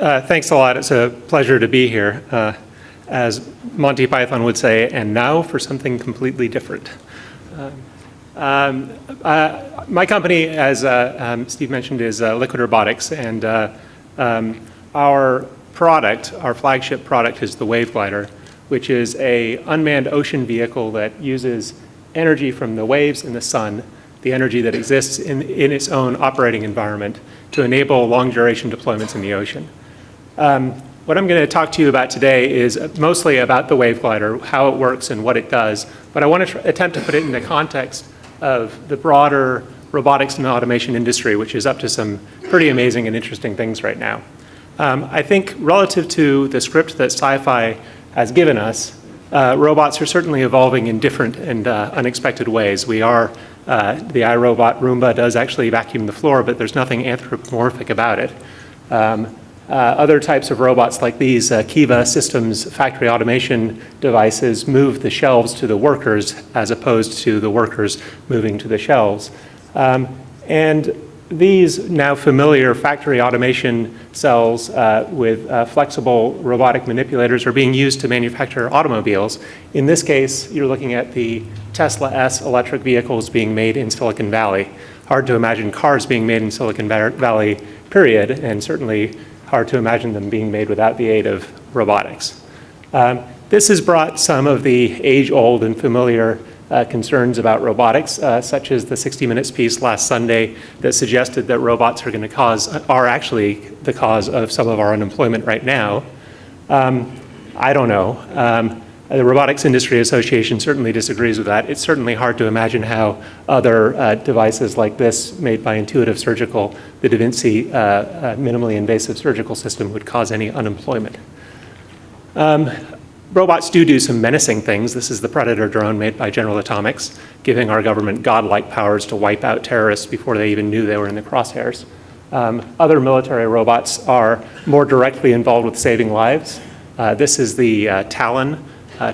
Thanks a lot. It's a pleasure to be here. As Monty Python would say, and now for something completely different. My company, as Steve mentioned, is Liquid Robotics, and our product, our flagship product, is the Wave Glider, which is an unmanned ocean vehicle that uses energy from the waves and the sun, the energy that exists in its own operating environment, to enable long-duration deployments in the ocean. What I'm going to talk to you about today is mostly about the Wave Glider, how it works and what it does, but I want to attempt to put it in the context of the broader robotics and automation industry, which is up to some pretty amazing and interesting things right now. I think relative to the script that sci-fi has given us, robots are certainly evolving in different and unexpected ways. The iRobot Roomba does actually vacuum the floor, but there's nothing anthropomorphic about it. Other types of robots like these Kiva Systems factory automation devices move the shelves to the workers as opposed to the workers moving to the shelves. And these now familiar factory automation cells with flexible robotic manipulators are being used to manufacture automobiles. In this case, you're looking at the Tesla S electric vehicles being made in Silicon Valley. Hard to imagine cars being made in Silicon Valley, period, and certainly hard to imagine them being made without the aid of robotics. This has brought some of the age-old and familiar concerns about robotics, such as the 60 Minutes piece last Sunday that suggested that robots are actually the cause of some of our unemployment right now. I don't know. The Robotics Industry Association certainly disagrees with that. It's certainly hard to imagine how other devices like this made by Intuitive Surgical, the Da Vinci minimally invasive surgical system, would cause any unemployment. Robots do some menacing things. This is the Predator drone made by General Atomics, giving our government godlike powers to wipe out terrorists before they even knew they were in the crosshairs. Other military robots are more directly involved with saving lives. This is the Talon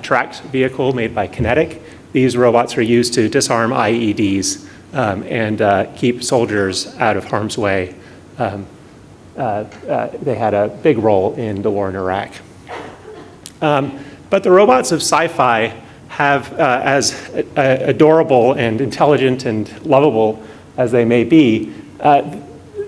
tracked vehicle made by Kinetic. These robots are used to disarm IEDs and keep soldiers out of harm's way. They had a big role in the war in Iraq. But the robots of sci-fi have, as adorable and intelligent and lovable as they may be,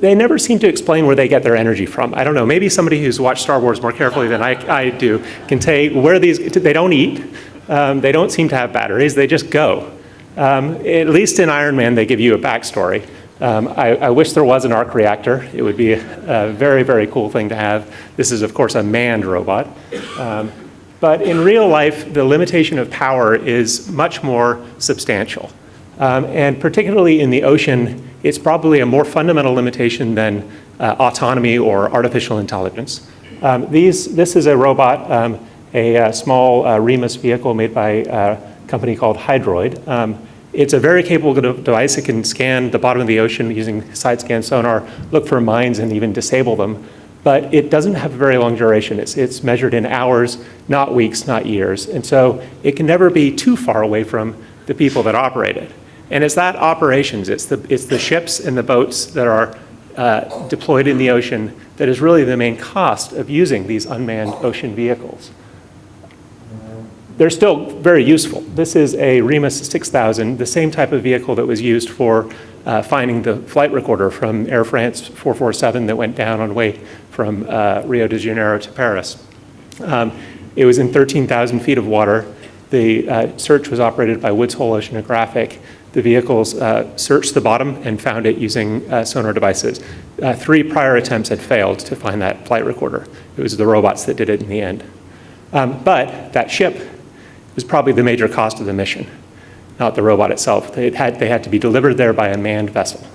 they never seem to explain where they get their energy from. I don't know, maybe somebody who's watched Star Wars more carefully than I do can say where they don't eat, they don't seem to have batteries, they just go. At least in Iron Man, they give you a backstory. I wish there was an arc reactor. It would be a very, very cool thing to have. This is, of course, a manned robot. But in real life, the limitation of power is much more substantial. And particularly in the ocean, it's probably a more fundamental limitation than autonomy or artificial intelligence. This is a robot, a small Remus vehicle made by a company called Hydroid. It's a very capable device. It can scan the bottom of the ocean using side-scan sonar, look for mines, and even disable them. But it doesn't have a very long duration. It's measured in hours, not weeks, not years. And so it can never be too far away from the people that operate it. And it's that operations, it's the ships and the boats that are deployed in the ocean that is really the main cost of using these unmanned ocean vehicles. They're still very useful. This is a Remus 6000, the same type of vehicle that was used for finding the flight recorder from Air France 447 that went down on the way from Rio de Janeiro to Paris. It was in 13,000 feet of water. The search was operated by Woods Hole Oceanographic. The vehicles searched the bottom and found it using sonar devices. 3 prior attempts had failed to find that flight recorder. It was the robots that did it in the end. But that ship was probably the major cost of the mission, not the robot itself. They had to be delivered there by a manned vessel.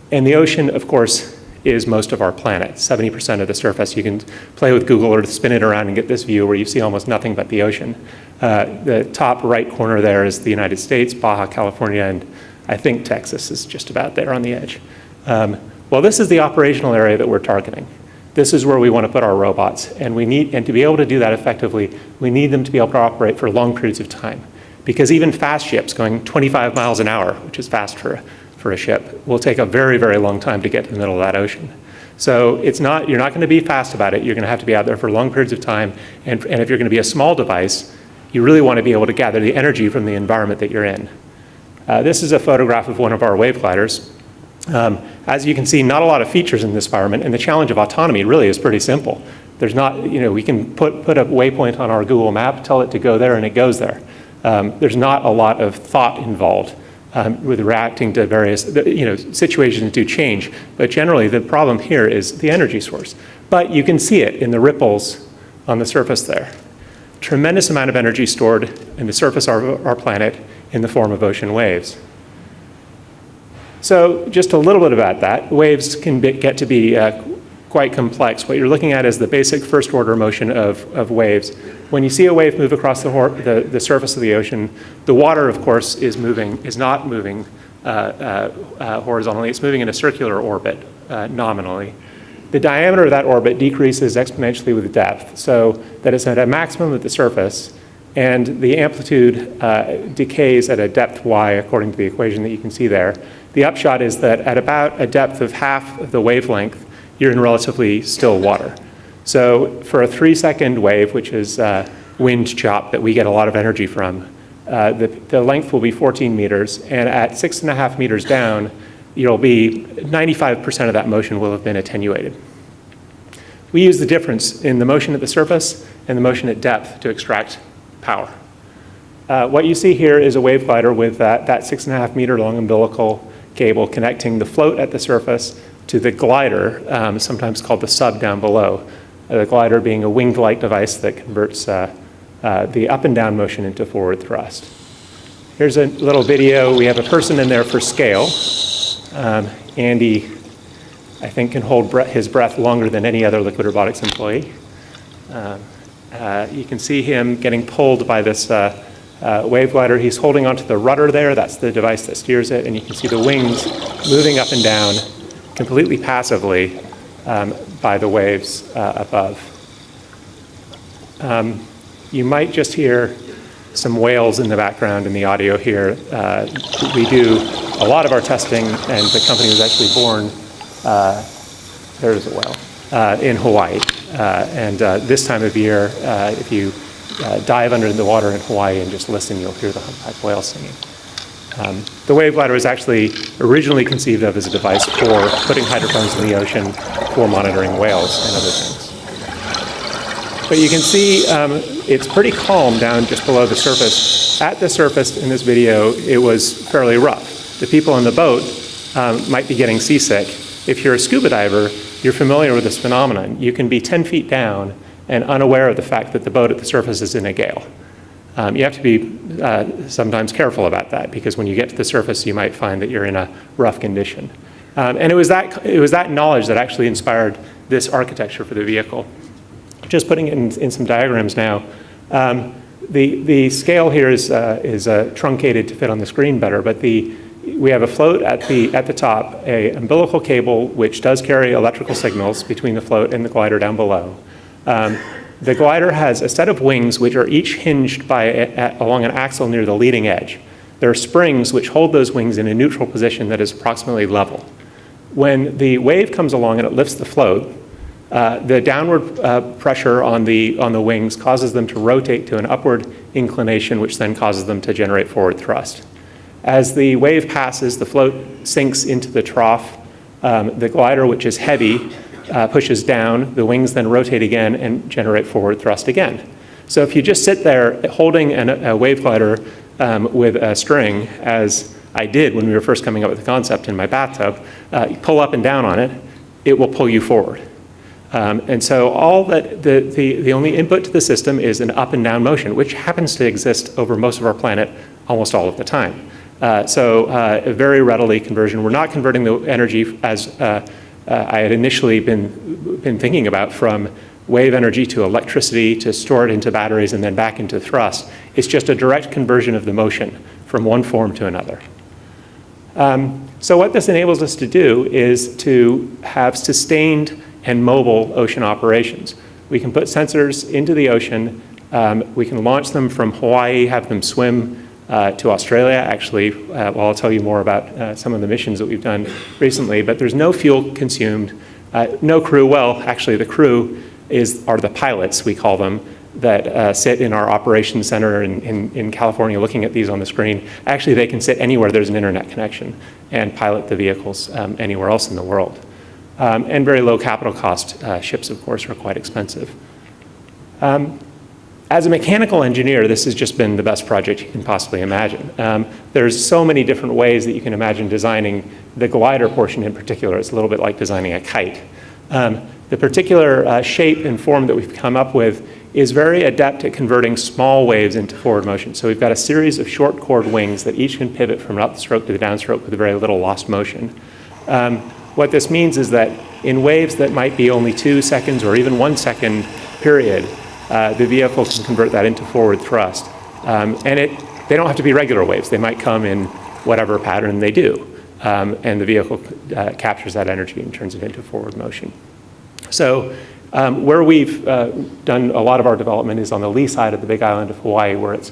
And the ocean, of course, is most of our planet, 70% of the surface. You can play with Google or spin it around and get this view where you see almost nothing but the ocean. The top right corner there is the United States, Baja California, and I think Texas is just about there on the edge. Well, this is the operational area that we're targeting. This is where we want to put our robots, and to be able to do that effectively, we need them to be able to operate for long periods of time. Because even fast ships going 25 miles an hour, which is fast for a ship, will take a very, very long time to get to the middle of that ocean. So you're not going to be fast about it. You're going to have to be out there for long periods of time. And if you're going to be a small device, you really want to be able to gather the energy from the environment that you're in. This is a photograph of one of our wave gliders. As you can see, not a lot of features in this environment, and the challenge of autonomy really is pretty simple. There's not, we can put a waypoint on our Google map, tell it to go there, and it goes there. There's not a lot of thought involved with reacting to various, situations do change, but generally the problem here is the energy source. But you can see it in the ripples on the surface there. Tremendous amount of energy stored in the surface of our planet in the form of ocean waves. So just a little bit about that. Waves can get to be quite complex. What you're looking at is the basic first order motion of waves. When you see a wave move across the surface of the ocean, the water, of course, is not moving horizontally. It's moving in a circular orbit nominally. The diameter of that orbit decreases exponentially with depth, so that it's at a maximum at the surface, and the amplitude decays at a depth y according to the equation that you can see there. The upshot is that at about a depth of half of the wavelength, you're in relatively still water. So for a 3-second wave, which is wind chop that we get a lot of energy from, the length will be 14 meters, and at 6.5 meters down, you'll be 95% of that motion will have been attenuated. We use the difference in the motion at the surface and the motion at depth to extract power. What you see here is a wave glider with that 6.5 meter long umbilical cable connecting the float at the surface to the glider, sometimes called the sub down below. The glider being a winged-like device that converts the up and down motion into forward thrust. Here's a little video. We have a person in there for scale. Andy, I think, can hold his breath longer than any other liquid robotics employee. You can see him getting pulled by this wave glider. He's holding onto the rudder there. That's the device that steers it. And you can see the wings moving up and down completely passively by the waves above. You might just hear some whales in the background in the audio here. We do a lot of our testing, and the company was actually born, there's a whale, in Hawaii. And this time of year, if you dive under the water in Hawaii and just listen, you'll hear the humpback whale singing. The wave glider was actually originally conceived of as a device for putting hydrophones in the ocean for monitoring whales and other things. But you can see it's pretty calm down just below the surface. At the surface in this video, it was fairly rough. The people on the boat might be getting seasick. If you're a scuba diver, you're familiar with this phenomenon. You can be 10 feet down and unaware of the fact that the boat at the surface is in a gale. You have to be sometimes careful about that, because when you get to the surface, you might find that you're in a rough condition. And it was that knowledge that actually inspired this architecture for the vehicle. Just putting it in some diagrams now. The scale here is truncated to fit on the screen better, but we have a float at the top, an umbilical cable which does carry electrical signals between the float and the glider down below. The glider has a set of wings which are each hinged along an axle near the leading edge. There are springs which hold those wings in a neutral position that is approximately level. When the wave comes along and it lifts the float, the downward pressure on the wings causes them to rotate to an upward inclination, which then causes them to generate forward thrust. As the wave passes, the float sinks into the trough. The glider, which is heavy, pushes down. The wings then rotate again and generate forward thrust again. So if you just sit there holding a wave glider with a string, as I did when we were first coming up with the concept in my bathtub, you pull up and down on it, it will pull you forward. And so all that the only input to the system is an up and down motion, which happens to exist over most of our planet almost all of the time. A very readily conversion. We're not converting the energy as I had initially been thinking about, from wave energy to electricity to store it into batteries and then back into thrust. It's just a direct conversion of the motion from one form to another. So what this enables us to do is to have sustained and mobile ocean operations. We can put sensors into the ocean. We can launch them from Hawaii, have them swim to Australia. Actually, well, I'll tell you more about some of the missions that we've done recently, but there's no fuel consumed. No crew, well, actually the crew are the pilots, we call them, that sit in our operations center in California looking at these on the screen. Actually, they can sit anywhere there's an internet connection and pilot the vehicles anywhere else in the world. And very low capital cost. Ships, of course, are quite expensive. As a mechanical engineer, this has just been the best project you can possibly imagine. There's so many different ways that you can imagine designing the glider portion in particular. It's a little bit like designing a kite. The particular shape and form that we've come up with is very adept at converting small waves into forward motion. So we've got a series of short chord wings that each can pivot from upstroke to the downstroke with very little lost motion. What this means is that in waves that might be only 2 seconds or even 1 second period, the vehicle can convert that into forward thrust. And they don't have to be regular waves. They might come in whatever pattern they do. And the vehicle captures that energy and turns it into forward motion. So where we've done a lot of our development is on the lee side of the Big Island of Hawaii, where it's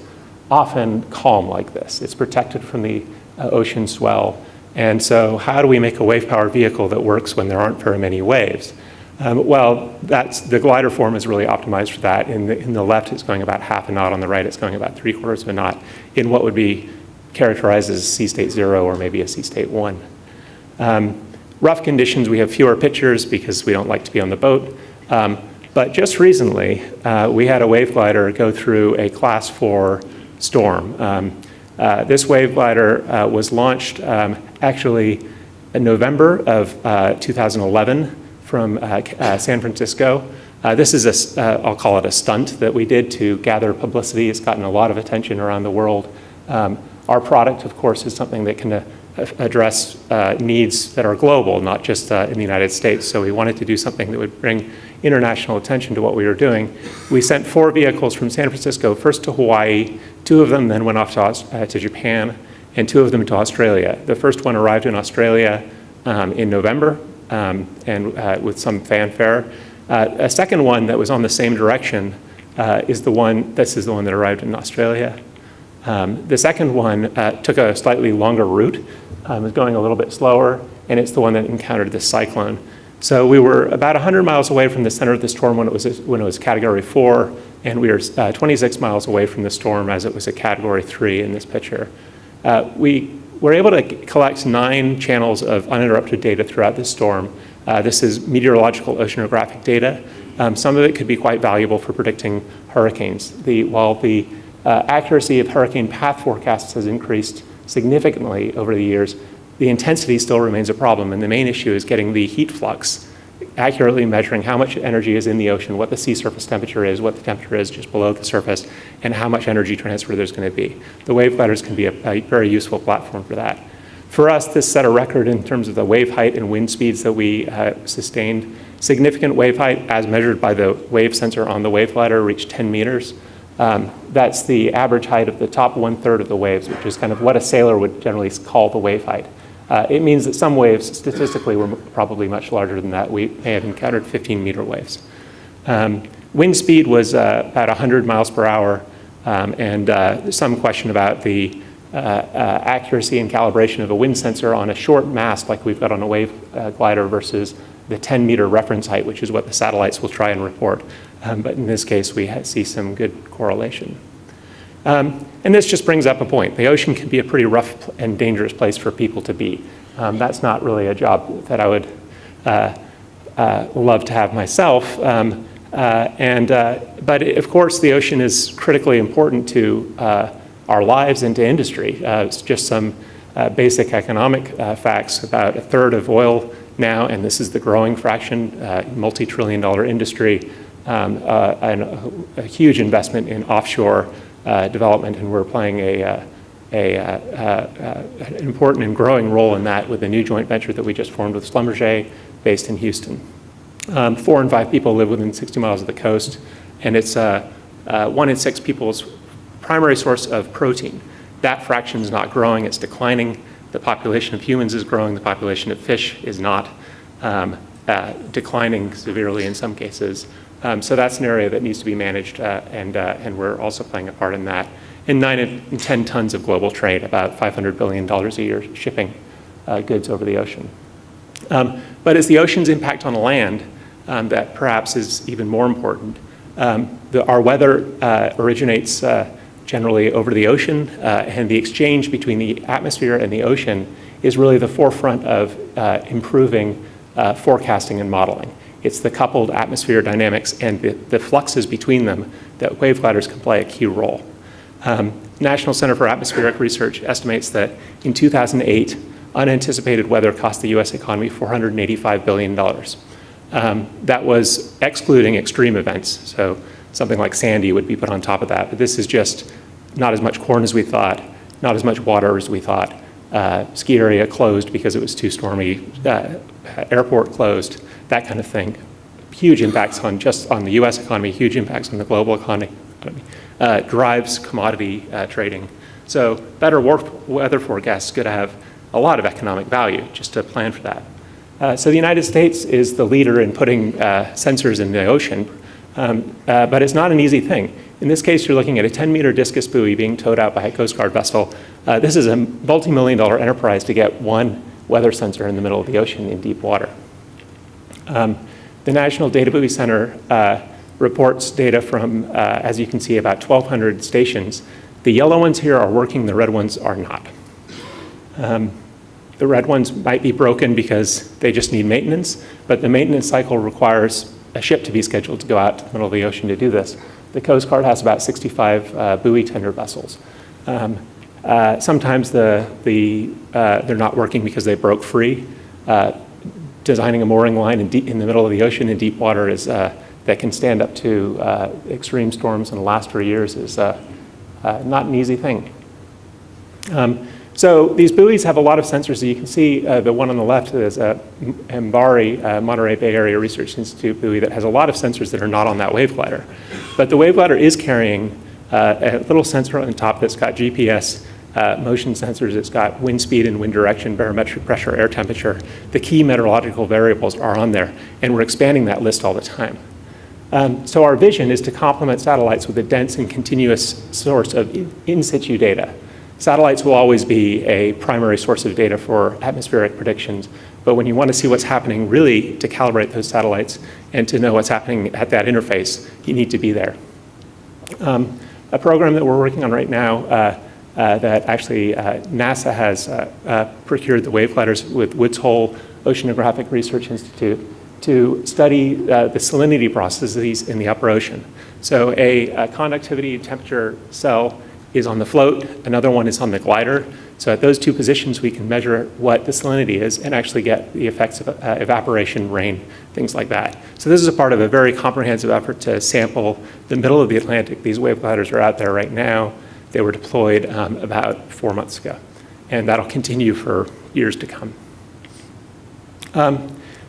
often calm like this. It's protected from the ocean swell. And so how do we make a wave-powered vehicle that works when there aren't very many waves? Well, the glider form is really optimized for that. In the left, it's going about half a knot. On the right, it's going about 3/4 of a knot in what would be characterized as sea state 0 or maybe a sea state 1. Rough conditions, we have fewer pictures because we don't like to be on the boat. But just recently, we had a wave glider go through a class 4 storm. This wave glider was launched actually in November of 2011 from San Francisco. This is I'll call it a stunt that we did to gather publicity. It's gotten a lot of attention around the world. Our product, of course, is something that can address needs that are global, not just in the United States. So we wanted to do something that would bring international attention to what we were doing. We sent 4 vehicles from San Francisco, first to Hawaii. 2 of them then went off to Japan, and 2 of them to Australia. The first one arrived in Australia in November, and with some fanfare. A second one that was on the same direction is the one that arrived in Australia. The second one took a slightly longer route, was going a little bit slower, and it's the one that encountered the cyclone. So we were about 100 miles away from the center of the storm when it was Category 4, and we were 26 miles away from the storm as it was a Category 3 in this picture. We were able to collect 9 channels of uninterrupted data throughout the storm. This is meteorological oceanographic data. Some of it could be quite valuable for predicting hurricanes. While the accuracy of hurricane path forecasts has increased significantly over the years, the intensity still remains a problem, and the main issue is getting the heat flux, accurately measuring how much energy is in the ocean, what the sea surface temperature is, what the temperature is just below the surface, and how much energy transfer there's going to be. The wave gliders can be a very useful platform for that. For us, this set a record in terms of the wave height and wind speeds that we sustained. Significant wave height, as measured by the wave sensor on the wave glider, reached 10 meters. That's the average height of the top 1/3 of the waves, which is kind of what a sailor would generally call the wave height. It means that some waves statistically were probably much larger than that. We may have encountered 15-meter waves. Wind speed was about 100 miles per hour, and there's some question about the accuracy and calibration of a wind sensor on a short mast like we've got on a wave glider versus the 10-meter reference height, which is what the satellites will try and report. But in this case, we see some good correlation. And this just brings up a point. The ocean can be a pretty rough and dangerous place for people to be. That's not really a job that I would love to have myself. But of course, the ocean is critically important to our lives and to industry. It's just some basic economic facts. About 1/3 of oil now, and this is the growing fraction, multi-trillion-dollar industry, and a huge investment in offshore development, and we're playing an important and growing role in that with a new joint venture that we just formed with Schlumberger based in Houston. 4 in 5 people live within 60 miles of the coast, and it's 1 in 6 people's primary source of protein. That fraction is not growing, it's declining. The population of humans is growing, the population of fish is not, declining severely in some cases. So that's an area that needs to be managed, and we're also playing a part in that. And 9 in 10 tons of global trade, about $500 billion a year shipping goods over the ocean. But it's the ocean's impact on the land that perhaps is even more important. Our weather originates generally over the ocean, and the exchange between the atmosphere and the ocean is really the forefront of improving forecasting and modeling. It's the coupled atmosphere dynamics and the fluxes between them that wave gliders can play a key role. National Center for Atmospheric Research estimates that in 2008, unanticipated weather cost the US economy $485 billion. That was excluding extreme events, so something like Sandy would be put on top of that, but this is just not as much corn as we thought, not as much water as we thought. Ski area closed because it was too stormy, airport closed, that kind of thing. Huge impacts on the US economy, huge impacts on the global economy, drives commodity trading. So better weather forecasts could have a lot of economic value just to plan for that. So the United States is the leader in putting sensors in the ocean, but it's not an easy thing. In this case, you're looking at a 10-meter discus buoy being towed out by a Coast Guard vessel. This is a multi-million-dollar enterprise to get one weather sensor in the middle of the ocean in deep water. The National Data Buoy Center reports data from, as you can see, about 1,200 stations. The yellow ones here are working, the red ones are not. The red ones might be broken because they just need maintenance, but the maintenance cycle requires a ship to be scheduled to go out to the middle of the ocean to do this. The Coast Guard has about 65 buoy tender vessels. Sometimes they're not working because they broke free. Designing a mooring line in the middle of the ocean in deep water is, that can stand up to extreme storms and last for years is not an easy thing. So these buoys have a lot of sensors. You can see the one on the left is MBARI, Monterey Bay Area Research Institute buoy that has a lot of sensors that are not on that wave glider. But the wave glider is carrying a little sensor on the top that's got GPS, motion sensors, it's got wind speed and wind direction, barometric pressure, air temperature. The key meteorological variables are on there, and we're expanding that list all the time. So our vision is to complement satellites with a dense and continuous source of in-situ data. Satellites will always be a primary source of data for atmospheric predictions, but when you want to see what's happening, really to calibrate those satellites and to know what's happening at that interface, you need to be there. A program that we're working on right now that actually NASA has procured the wave gliders with Woods Hole Oceanographic Research Institute to study the salinity processes in the upper ocean. So a conductivity temperature cell is on the float, another one is on the glider. So at those two positions, we can measure what the salinity is and actually get the effects of evaporation, rain, things like that. So this is a part of a very comprehensive effort to sample the middle of the Atlantic. These wave gliders are out there right now. They were deployed about 4 months ago, and that'll continue for years to come.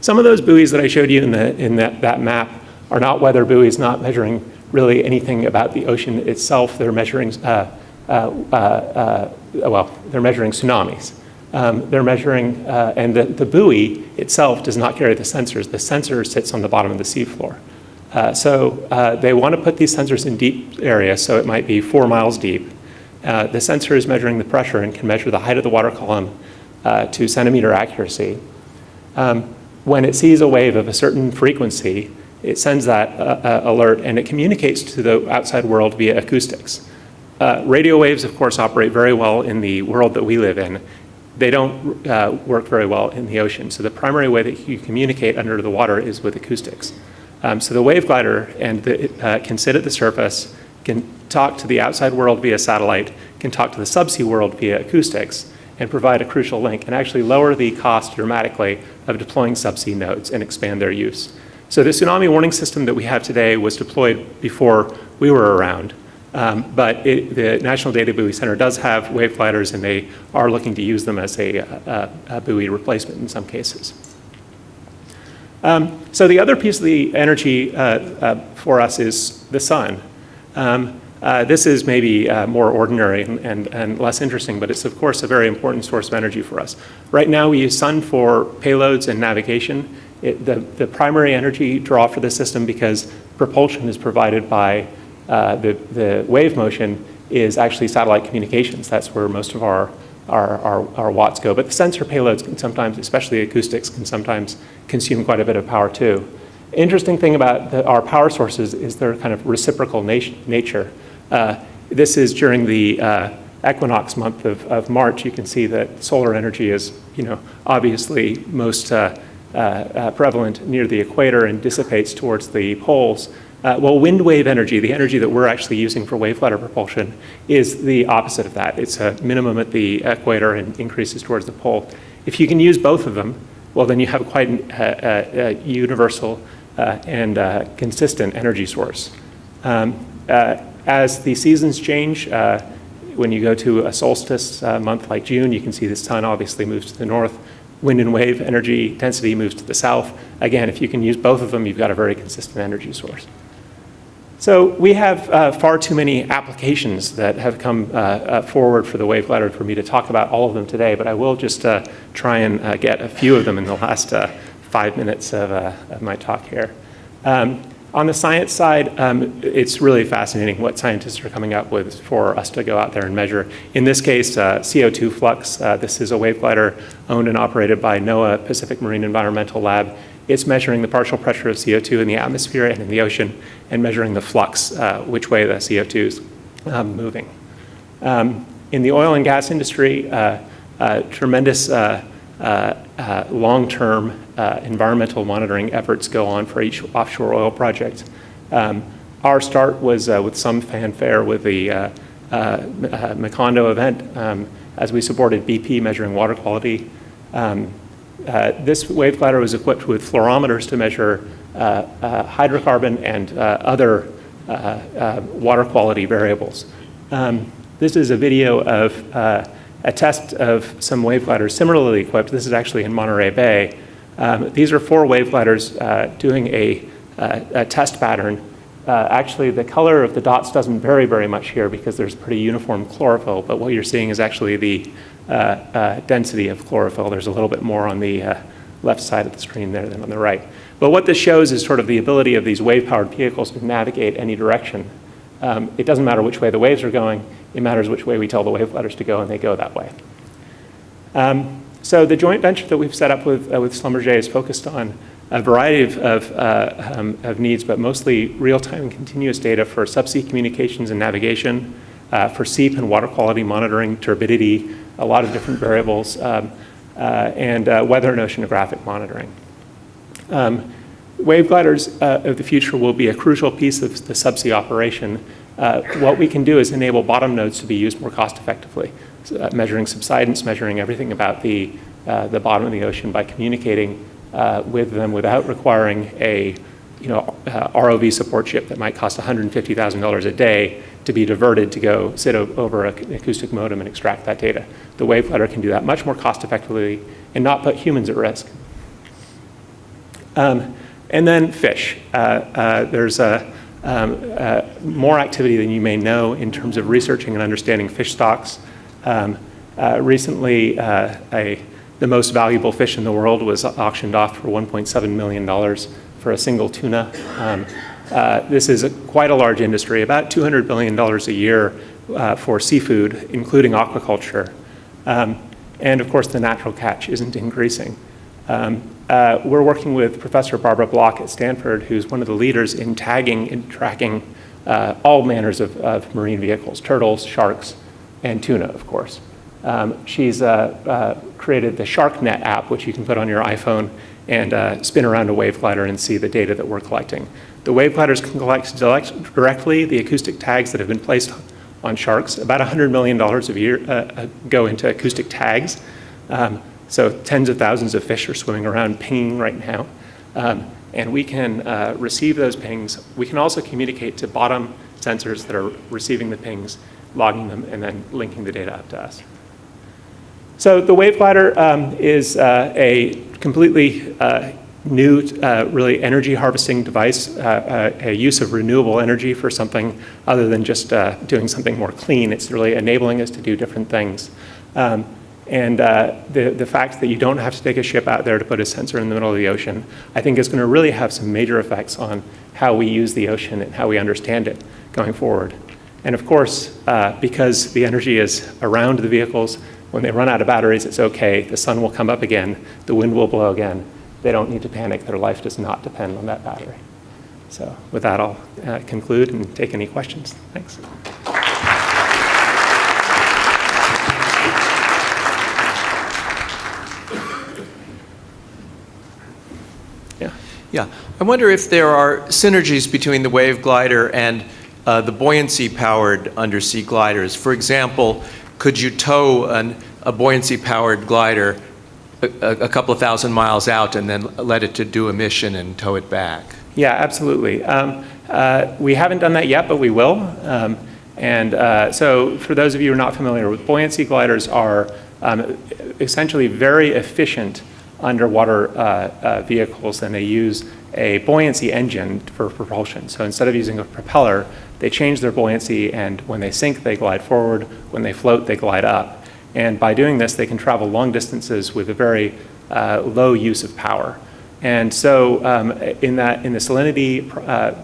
Some of those buoys that I showed you in that map are not weather buoys, not measuring really anything about the ocean itself. They're measuring, they're measuring tsunamis. They're measuring, and the buoy itself does not carry the sensors. The sensor sits on the bottom of the seafloor. So they want to put these sensors in deep areas, so it might be 4 miles deep. The sensor is measuring the pressure and can measure the height of the water column to centimeter accuracy. When it sees a wave of a certain frequency, it sends that alert and it communicates to the outside world via acoustics. Radio waves, of course, operate very well in the world that we live in. They don't work very well in the ocean. So the primary way that you communicate under the water is with acoustics. So the wave glider can sit at the surface, can talk to the outside world via satellite, can talk to the subsea world via acoustics, and provide a crucial link and actually lower the cost dramatically of deploying subsea nodes and expand their use. So the tsunami warning system that we have today was deployed before we were around, but the National Data Buoy Center does have wave gliders, and they are looking to use them as a buoy replacement in some cases. So the other piece of the energy for us is the sun. This is maybe more ordinary and less interesting, but it's of course a very important source of energy for us. Right now we use sun for payloads and navigation. The primary energy draw for the system, because propulsion is provided by the wave motion, is actually satellite communications. That's where most of our our watts go. But the sensor payloads can sometimes, especially acoustics, can sometimes consume quite a bit of power too. Interesting thing about our power sources is their kind of reciprocal nature. This is during the equinox month of March. You can see that solar energy is, obviously most prevalent near the equator and dissipates towards the poles. Well, wind wave energy, the energy that we're actually using for wave glider propulsion, is the opposite of that. It's a minimum at the equator and increases towards the pole. If you can use both of them, well, then you have quite a universal and consistent energy source. As the seasons change, when you go to a solstice month like June, you can see the sun obviously moves to the north. Wind and wave energy density moves to the south. Again, if you can use both of them, you've got a very consistent energy source. So we have far too many applications that have come forward for the wave glider for me to talk about all of them today, but I will just try and get a few of them in the last 5 minutes of my talk here. On the science side, it's really fascinating what scientists are coming up with for us to go out there and measure. In this case, CO2 flux. This is a wave glider owned and operated by NOAA Pacific Marine Environmental Lab. It's measuring the partial pressure of CO2 in the atmosphere and in the ocean and measuring the flux, which way the CO2 is moving. In the oil and gas industry, tremendous long-term environmental monitoring efforts go on for each offshore oil project. Our start was with some fanfare with the Macondo event as we supported BP measuring water quality. This wave glider was equipped with fluorometers to measure hydrocarbon and other water quality variables. This is a video of a test of some wave gliders similarly equipped. This is actually in Monterey Bay. These are 4 wave gliders doing a test pattern. Actually, the color of the dots doesn't vary very much here because there's pretty uniform chlorophyll, but what you're seeing is actually the density of chlorophyll. There's a little bit more on the left side of the screen there than on the right. But what this shows is sort of the ability of these wave-powered vehicles to navigate any direction. It doesn't matter which way the waves are going, it matters which way we tell the wave gliders to go, and they go that way. So the joint venture that we've set up with Schlumberger is focused on a variety of needs, but mostly real-time and continuous data for subsea communications and navigation, for seep and water quality monitoring, turbidity, a lot of different variables, and weather and oceanographic monitoring. Wave gliders of the future will be a crucial piece of the subsea operation. What we can do is enable bottom nodes to be used more cost effectively, measuring subsidence, measuring everything about the bottom of the ocean by communicating with them without requiring a ROV support ship that might cost $150,000 a day to be diverted to go sit over an acoustic modem and extract that data. The wave glider can do that much more cost effectively and not put humans at risk. And then fish. There's more activity than you may know in terms of researching and understanding fish stocks. Recently, the most valuable fish in the world was auctioned off for $1.7 million for a single tuna. This is quite a large industry, about $200 billion a year for seafood, including aquaculture. And of course, the natural catch isn't increasing. We're working with Professor Barbara Block at Stanford, who's one of the leaders in tagging and tracking all manners of marine vehicles, turtles, sharks, and tuna, of course. She's created the SharkNet app, which you can put on your iPhone and spin around a wave glider and see the data that we're collecting. The wave gliders can collect directly the acoustic tags that have been placed on sharks. About $100 million a year go into acoustic tags. So tens of thousands of fish are swimming around pinging right now. And we can receive those pings. We can also communicate to bottom sensors that are receiving the pings, logging them, and then linking the data up to us. So the wave glider is a completely new, really energy harvesting device, a use of renewable energy for something other than just doing something more clean. It's really enabling us to do different things. And the fact that you don't have to take a ship out there to put a sensor in the middle of the ocean, I think is going to really have some major effects on how we use the ocean and how we understand it going forward. And of course, because the energy is around the vehicles, When they run out of batteries, it's okay. The sun will come up again. The wind will blow again. They don't need to panic. Their life does not depend on that battery. So with that, I'll conclude and take any questions. Thanks. Yeah, I wonder if there are synergies between the wave glider and the buoyancy-powered undersea gliders. For example, could you tow a buoyancy-powered glider a couple of thousand miles out and then let it to do a mission and tow it back? Yeah, absolutely. We haven't done that yet, but we will. So for those of you who are not familiar with buoyancy gliders are essentially very efficient underwater vehicles, and they use a buoyancy engine for propulsion. So instead of using a propeller, they change their buoyancy, and when they sink, they glide forward. When they float, they glide up. And by doing this, they can travel long distances with a very low use of power. And so in the Salinity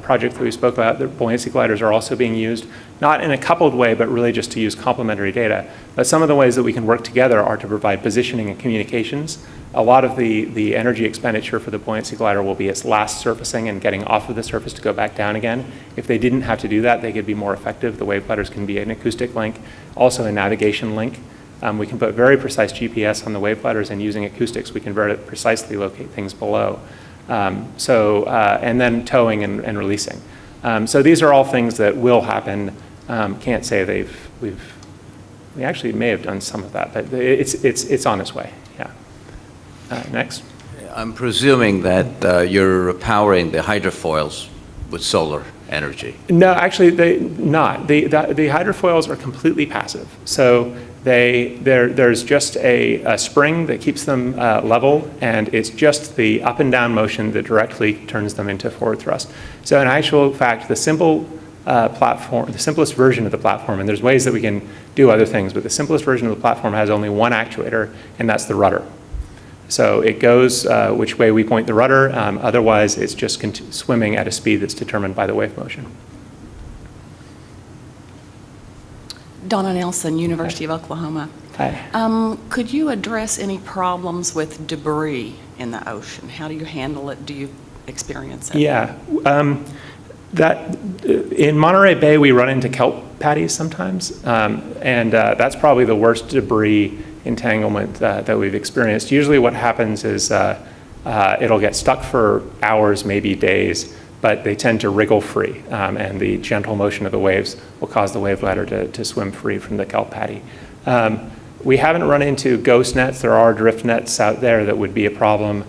project that we spoke about, the buoyancy gliders are also being used, not in a coupled way, but really just to use complementary data. But some of the ways that we can work together are to provide positioning and communications. A lot of the energy expenditure for the buoyancy glider will be its last surfacing and getting off of the surface to go back down again. If they didn't have to do that, they could be more effective. The wave gliders can be an acoustic link, also a navigation link. We can put very precise GPS on the wave gliders, and using acoustics, we can very precisely locate things below. And then towing and releasing. So these are all things that will happen. Can't say we actually may have done some of that, but it's on its way. Yeah. Next. I'm presuming that you're powering the hydrofoils with solar energy. No, actually, not. The hydrofoils are completely passive. So there's just a spring that keeps them level, and it's just the up and down motion that directly turns them into forward thrust. So in actual fact, the simple platform, the simplest version of the platform, and there's ways that we can do other things, but the simplest version of the platform has only one actuator, and that's the rudder. So it goes which way we point the rudder. Otherwise, it's just swimming at a speed that's determined by the wave motion. Donna Nelson, University of Oklahoma. Hi. Could you address any problems with debris in the ocean? How do you handle it? Do you experience it? Yeah. In Monterey Bay, we run into kelp patties sometimes, and that's probably the worst debris entanglement that we've experienced. Usually what happens is it'll get stuck for hours, maybe days, but they tend to wriggle free, and the gentle motion of the waves will cause the wave glider to swim free from the kelp patty. We haven't run into ghost nets. There are drift nets out there that would be a problem.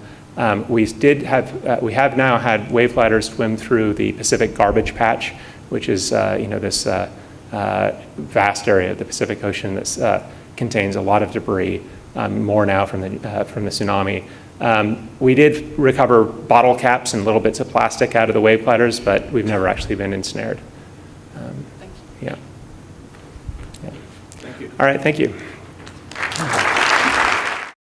We have now had wave gliders swim through the Pacific Garbage Patch, which is this vast area of the Pacific Ocean that contains a lot of debris, more now from the tsunami. We did recover bottle caps and little bits of plastic out of the wave gliders, but we've never actually been ensnared. Thank you. Yeah. Thank you. All right, thank you.